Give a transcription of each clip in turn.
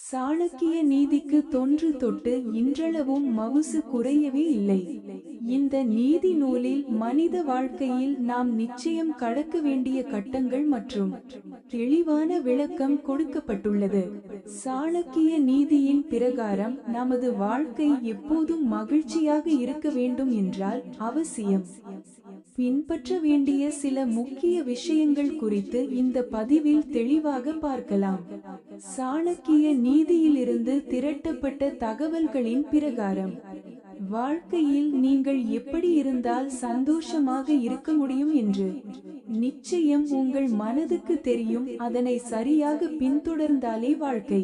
சாணக்கிய நீதிக்கு தொன்று தொட்டு இன்றளவும் மவுசு குறையவே இல்லை. இந்த நீதி நூலில் மனித வாழ்க்கையில் நாம் நிச்சயம் கடக்க வேண்டிய கட்டங்கள் மற்றும் தெளிவான விளக்கம் கொடுக்கப்பட்டுள்ளது. சாணக்கிய நீதியின் பிரகாரம் நமது வாழ்க்கை எப்போதும் மகிழ்ச்சியாக இருக்க வேண்டும் என்றால் அவசியம் பின்பற்ற வேண்டிய சில முக்கிய விஷயங்கள் குறித்து இந்த பதிவில் தெளிவாக பார்க்கலாம். சாணக்கிய நீதியிலிருந்து திரட்டப்பட்ட தகவல்களின் பிரகாரம் வாழ்க்கையில் நீங்கள் எப்படி இருந்தால் சந்தோஷமாக இருக்க முடியும் என்று நிச்சயம் உங்கள் மனதுக்கு தெரியும். அதனை சரியாக பின்தொடர்ந்தாலே வாழ்க்கை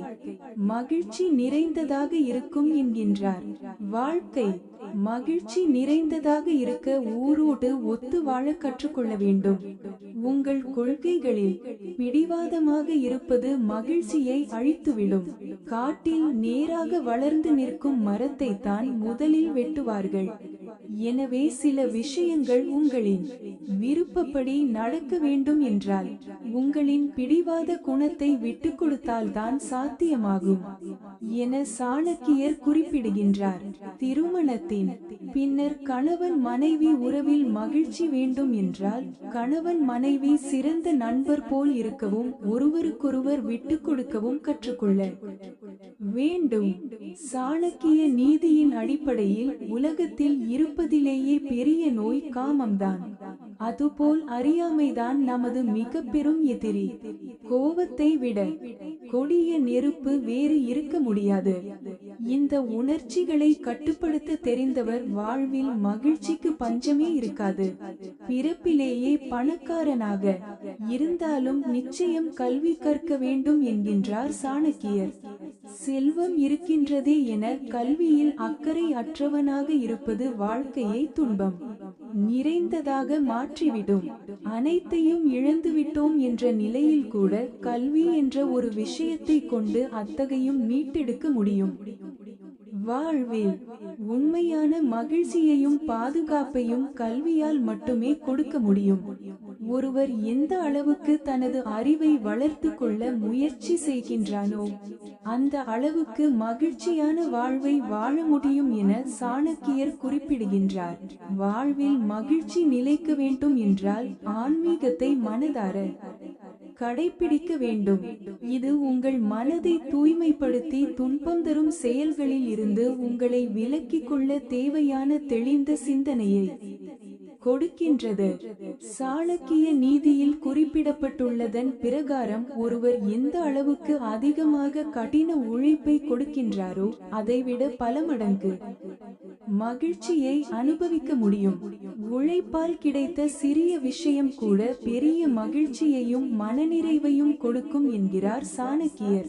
மகிழ்ச்சி நிறைந்ததாக இருக்கும் என்கின்றார். வாழ்க்கை மகிழ்ச்சி நிறைந்ததாக இருக்க ஊரோடு ஒத்து வாழ கற்றுக்கொள்ள வேண்டும். உங்கள் கொள்கைகளில் பிடிவாதமாக இருப்பது மகிழ்ச்சியை அழித்துவிடும். காட்டில் நேராக வளர்ந்து நிற்கும் மரத்தை தான் முதலில் வெட்டுவார்கள். எனவே சில விஷயங்கள் உங்களின் விருப்பப்படி நடக்க வேண்டும் என்றால் உங்களின் பிடிவாத குணத்தை விட்டு கொடுத்தால்தான் சாத்தியமாகும் என சாணக்கியர் குறிப்பிடுகின்றார். திருமணத்தின் பின்னர் கணவன் மனைவி உறவில் மகிழ்ச்சி வேண்டும் என்றால் கணவன் மனைவி சிறந்த நண்பர் போல் இருக்கவும் ஒருவருக்கொருவர் விட்டு கொடுக்கவும் கற்றுக்கொள்ள வேண்டும். சாணக்கிய நீதியின் அடிப்படையில் உலகத்தில் இருப்பதிலேயே பெரிய நோய் காமம்தான். அதுபோல் அறியாமைதான் நமது மிக பெரும் எதிரி. கோபத்தை விட கொடிய நெருப்பு வேறு இருக்க முடியாது. இந்த உணர்ச்சிகளை கட்டுப்படுத்த தெரிந்தவர் வாழ்வில் மகிழ்ச்சிக்கு பஞ்சமே இருக்காது. பிறப்பிலேயே பணக்காரனாக இருந்தாலும் நிச்சயம் கல்வி கற்க வேண்டும் என்கின்றார் சாணக்கியர். செல்வம் இருக்கின்றதே என கல்வியில் அக்கறை அற்றவனாக இருப்பது வாழ்க்கையை துன்பம் நிறைந்ததாக மாற்றிவிடும். அனைத்தையும் இழந்துவிட்டோம் என்ற நிலையில் கூட கல்வி என்ற ஒரு விஷயத்தை கொண்டு அத்தகையும் மீட்டெடுக்க முடியும். வாழ்வில் உண்மையான மகிழ்ச்சியையும் பாதுகாப்பையும் கல்வியால் மட்டுமே கொடுக்க முடியும். ஒருவர் எந்த அளவுக்கு தனது அறிவை வளர்த்து கொள்ள முயற்சி செய்கின்றானோ அந்த அளவுக்கு மகிழ்ச்சியான வாழ்வை வாழ முடியும் என சாணக்கியர் குறிப்பிடுகின்றார். வாழ்வில் மகிழ்ச்சி நிலைக்க வேண்டும் என்றால் ஆன்மீகத்தை மனதார கடைபிடிக்க வேண்டும். இது உங்கள் மனதை தூய்மைப்படுத்தி துன்பம் தரும் செயல்களில் இருந்து உங்களை விலக்கிக் கொள்ள தேவையான தெளிந்த சிந்தனையை கொடுக்கின்றது. சாணக்கிய நீதியில் குறிப்பிடப்பட்டுள்ளதன் பிரகாரம் ஒருவர் எந்த அளவுக்கு அதிகமாக கடின உழைப்பை கொடுக்கின்றாரோ அதைவிட பல மடங்கு மகிழ்ச்சியை அனுபவிக்க முடியும். உழைப்பால் கிடைத்த சிறிய விஷயம் கூட பெரிய மகிழ்ச்சியையும் மனநிறைவையும் கொடுக்கும் என்கிறார் சாணக்கியர்.